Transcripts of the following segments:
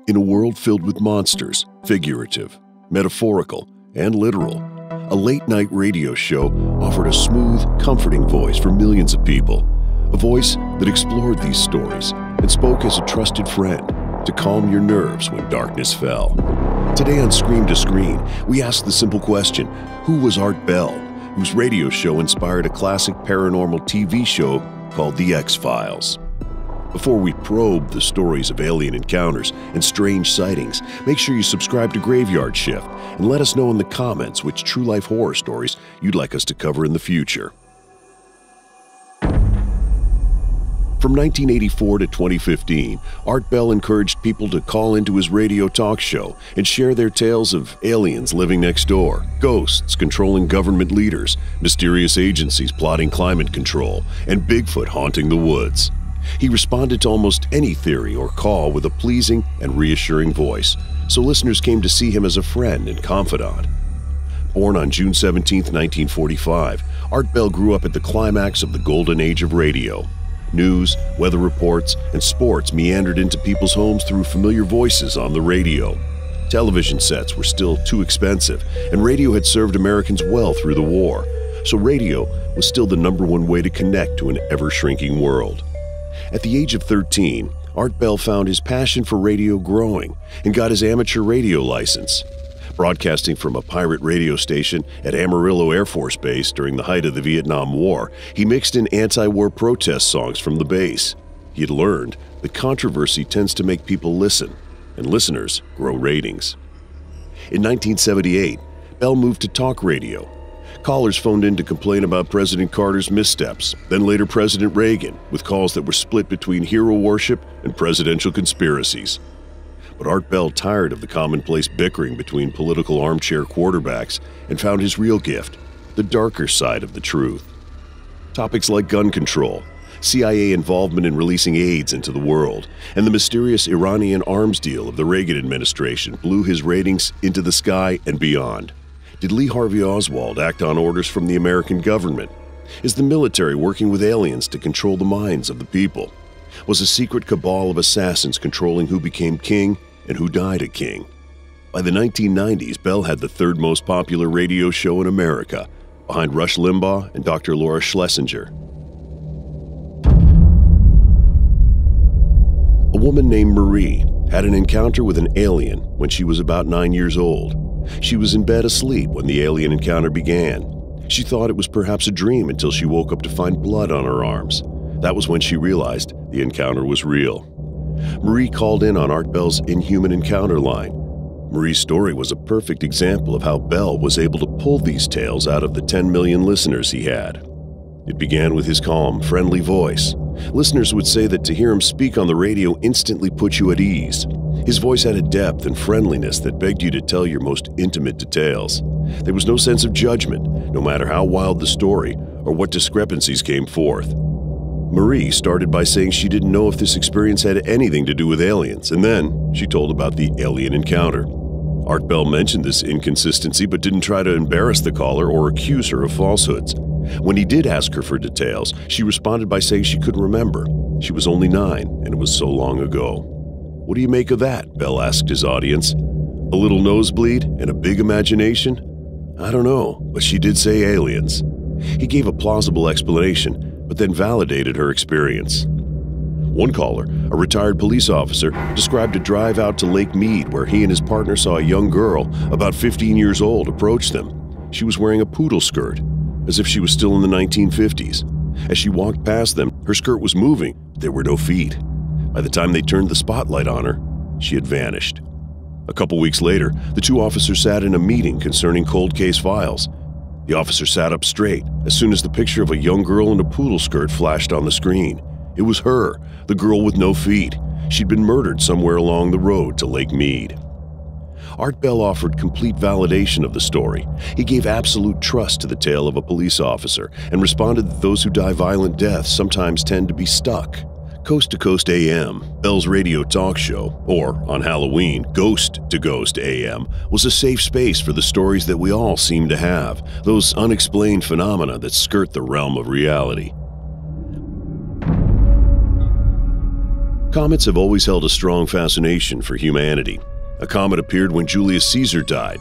In a world filled with monsters, figurative, metaphorical, and literal, a late-night radio show offered a smooth, comforting voice for millions of people. A voice that explored these stories and spoke as a trusted friend to calm your nerves when darkness fell. Today on Scream to Screen, we ask the simple question, who was Art Bell, whose radio show inspired a classic paranormal TV show called The X-Files? Before we probe the stories of alien encounters and strange sightings, make sure you subscribe to Graveyard Shift and let us know in the comments which true-life horror stories you'd like us to cover in the future. From 1984 to 2015, Art Bell encouraged people to call into his radio talk show and share their tales of aliens living next door, ghosts controlling government leaders, mysterious agencies plotting climate control, and Bigfoot haunting the woods. He responded to almost any theory or call with a pleasing and reassuring voice, so listeners came to see him as a friend and confidant. Born on June 17, 1945, Art Bell grew up at the climax of the golden age of radio. News, weather reports, and sports meandered into people's homes through familiar voices on the radio. Television sets were still too expensive, and radio had served Americans well through the war, so radio was still the #1 way to connect to an ever-shrinking world. At the age of 13, Art Bell found his passion for radio growing and got his amateur radio license. Broadcasting from a pirate radio station at Amarillo Air Force Base during the height of the Vietnam War, he mixed in anti-war protest songs from the base. He had learned that controversy tends to make people listen, and listeners grow ratings. In 1978, Bell moved to talk radio. Callers phoned in to complain about President Carter's missteps, then later President Reagan, with calls that were split between hero worship and presidential conspiracies. But Art Bell tired of the commonplace bickering between political armchair quarterbacks and found his real gift, the darker side of the truth. Topics like gun control, CIA involvement in releasing AIDS into the world, and the mysterious Iranian arms deal of the Reagan administration blew his ratings into the sky and beyond. Did Lee Harvey Oswald act on orders from the American government? Is the military working with aliens to control the minds of the people? Was a secret cabal of assassins controlling who became king and who died a king? By the 1990s, Bell had the third most popular radio show in America, behind Rush Limbaugh and Dr. Laura Schlesinger. A woman named Marie had an encounter with an alien when she was about 9 years old. She was in bed asleep when the alien encounter began. She thought it was perhaps a dream until she woke up to find blood on her arms. That was when she realized the encounter was real. Marie called in on Art Bell's Inhuman Encounter line. Marie's story was a perfect example of how Bell was able to pull these tales out of the 10 million listeners he had. It began with his calm, friendly voice. Listeners would say that to hear him speak on the radio instantly put you at ease. His voice had a depth and friendliness that begged you to tell your most intimate details. There was no sense of judgment, no matter how wild the story or what discrepancies came forth. Marie started by saying she didn't know if this experience had anything to do with aliens, and then she told about the alien encounter. Art Bell mentioned this inconsistency but didn't try to embarrass the caller or accuse her of falsehoods. When he did ask her for details, she responded by saying she couldn't remember. She was only 9, and it was so long ago. "What do you make of that?" Bell asked his audience. "A little nosebleed and a big imagination? I don't know, but she did say aliens." He gave a plausible explanation, but then validated her experience. One caller, a retired police officer, described a drive out to Lake Mead where he and his partner saw a young girl, about 15 years old, approach them. She was wearing a poodle skirt, as if she was still in the 1950s. As she walked past them, her skirt was moving, but there were no feet. By the time they turned the spotlight on her, she had vanished. A couple weeks later, the two officers sat in a meeting concerning cold case files. The officer sat up straight as soon as the picture of a young girl in a poodle skirt flashed on the screen. It was her, the girl with no feet. She'd been murdered somewhere along the road to Lake Mead. Art Bell offered complete validation of the story. He gave absolute trust to the tale of a police officer and responded that those who die violent deaths sometimes tend to be stuck. Coast to Coast AM, Bell's radio talk show, or on Halloween, Ghost to Ghost AM, was a safe space for the stories that we all seem to have, those unexplained phenomena that skirt the realm of reality. Comets have always held a strong fascination for humanity. A comet appeared when Julius Caesar died,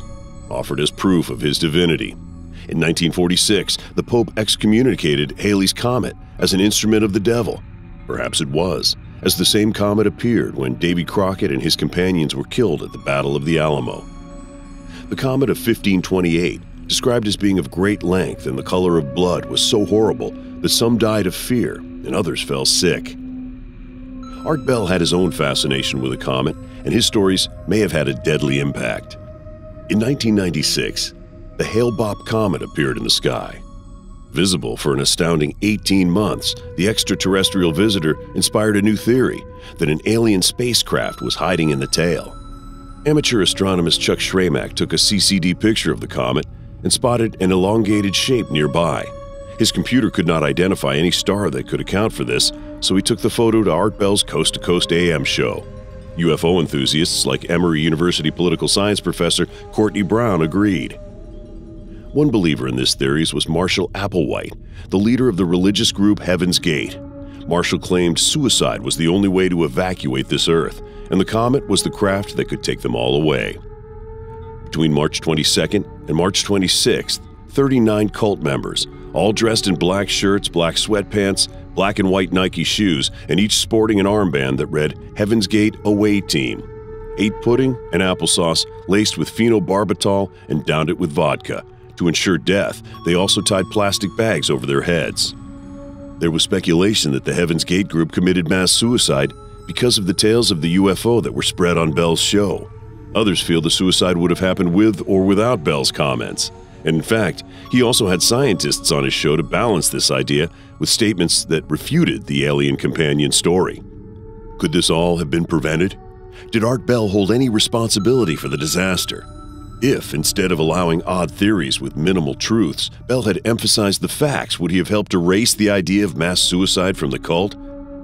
offered as proof of his divinity. In 1946, the Pope excommunicated Halley's Comet as an instrument of the devil. Perhaps it was, as the same comet appeared when Davy Crockett and his companions were killed at the Battle of the Alamo. The comet of 1528, described as being of great length and the color of blood, was so horrible that some died of fear and others fell sick. Art Bell had his own fascination with the comet, and his stories may have had a deadly impact. In 1996, the Hale-Bopp comet appeared in the sky. Visible for an astounding 18 months, the extraterrestrial visitor inspired a new theory that an alien spacecraft was hiding in the tail. Amateur astronomist Chuck Schramak took a CCD picture of the comet and spotted an elongated shape nearby. His computer could not identify any star that could account for this, so he took the photo to Art Bell's Coast to Coast AM show. UFO enthusiasts like Emory University political science professor Courtney Brown agreed. One believer in this theory was Marshall Applewhite, the leader of the religious group Heaven's Gate. Marshall claimed suicide was the only way to evacuate this Earth, and the comet was the craft that could take them all away. Between March 22nd and March 26th, 39 cult members, all dressed in black shirts, black sweatpants, black and white Nike shoes, and each sporting an armband that read Heaven's Gate Away Team, ate pudding and applesauce laced with phenobarbital and downed it with vodka. To ensure death, they also tied plastic bags over their heads. There was speculation that the Heaven's Gate group committed mass suicide because of the tales of the UFO that were spread on Bell's show. Others feel the suicide would have happened with or without Bell's comments. And in fact, he also had scientists on his show to balance this idea with statements that refuted the alien companion story. Could this all have been prevented? Did Art Bell hold any responsibility for the disaster? If, instead of allowing odd theories with minimal truths, Bell had emphasized the facts, would he have helped erase the idea of mass suicide from the cult?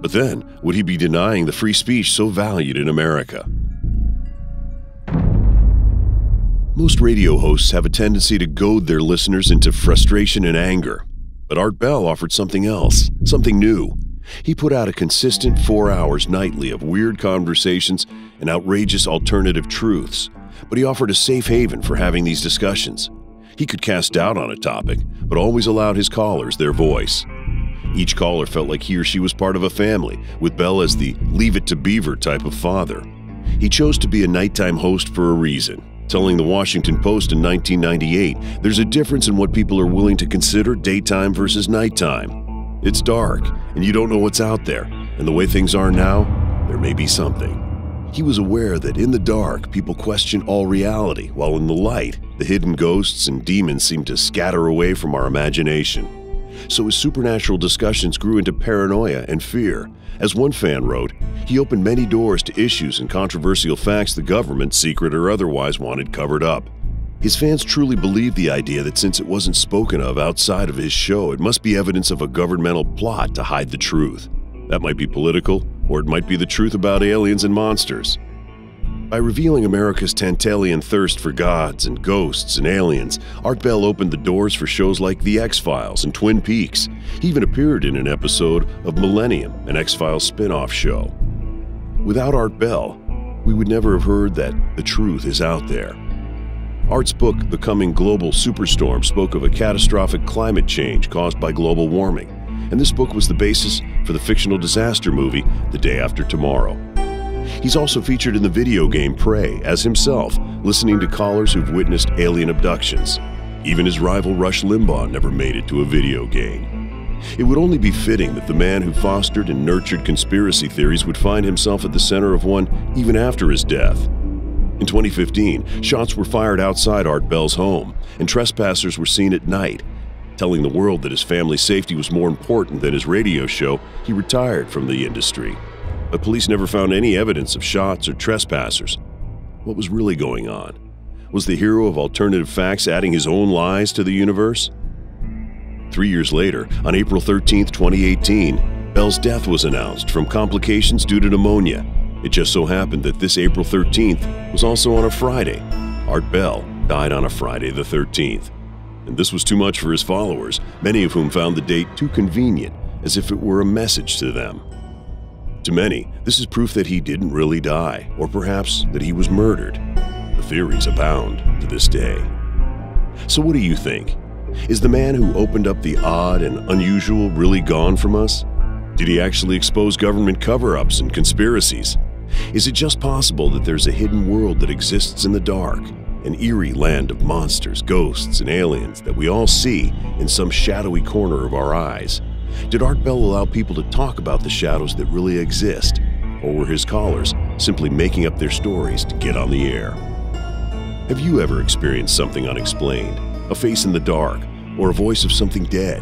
But then, would he be denying the free speech so valued in America? Most radio hosts have a tendency to goad their listeners into frustration and anger. But Art Bell offered something else, something new. He put out a consistent 4 hours nightly of weird conversations and outrageous alternative truths. But he offered a safe haven for having these discussions. He could cast doubt on a topic, but always allowed his callers their voice. Each caller felt like he or she was part of a family, with Bell as the leave it to Beaver type of father. He chose to be a nighttime host for a reason, telling the Washington Post in 1998, "There's a difference in what people are willing to consider daytime versus nighttime. It's dark, and you don't know what's out there, and the way things are now, there may be something." He was aware that in the dark, people question all reality, while in the light, the hidden ghosts and demons seem to scatter away from our imagination. So his supernatural discussions grew into paranoia and fear. As one fan wrote, he opened many doors to issues and controversial facts the government, secret or otherwise, wanted covered up. His fans truly believed the idea that since it wasn't spoken of outside of his show, it must be evidence of a governmental plot to hide the truth. That might be political, or it might be the truth about aliens and monsters. By revealing America's Tantallian thirst for gods and ghosts and aliens, Art Bell opened the doors for shows like The X-Files and Twin Peaks. He even appeared in an episode of Millennium, an X-Files spin-off show. Without Art Bell, we would never have heard that the truth is out there. Art's book, The Coming Global Superstorm, spoke of a catastrophic climate change caused by global warming, and this book was the basis for the fictional disaster movie The Day After Tomorrow. He's also featured in the video game Prey as himself, listening to callers who've witnessed alien abductions. Even his rival Rush Limbaugh never made it to a video game. It would only be fitting that the man who fostered and nurtured conspiracy theories would find himself at the center of one even after his death. In 2015, shots were fired outside Art Bell's home, and trespassers were seen at night. Telling the world that his family's safety was more important than his radio show, he retired from the industry. But police never found any evidence of shots or trespassers. What was really going on? Was the hero of alternative facts adding his own lies to the universe? 3 years later, on April 13, 2018, Bell's death was announced from complications due to pneumonia. It just so happened that this April 13th was also on a Friday. Art Bell died on a Friday the 13th. And this was too much for his followers, many of whom found the date too convenient, as if it were a message to them. To many, This is proof that he didn't really die, or perhaps that he was murdered. The theories abound to this day. So what do you think? Is the man who opened up the odd and unusual really gone from us? Did he actually expose government cover-ups and conspiracies? Is it just possible that there's a hidden world that exists in the dark, an eerie land of monsters, ghosts, and aliens that we all see in some shadowy corner of our eyes? Did Art Bell allow people to talk about the shadows that really exist? Or were his callers simply making up their stories to get on the air? Have you ever experienced something unexplained, a face in the dark, or a voice of something dead?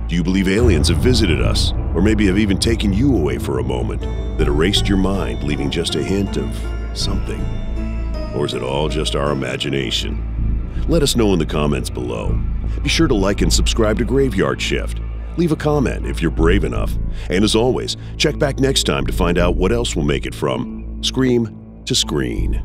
Do you believe aliens have visited us, or maybe have even taken you away for a moment that erased your mind, leaving just a hint of something? Or is it all just our imagination? Let us know in the comments below. Be sure to like and subscribe to Graveyard Shift. Leave a comment if you're brave enough. And as always, check back next time to find out what else will make it from Scream to Screen.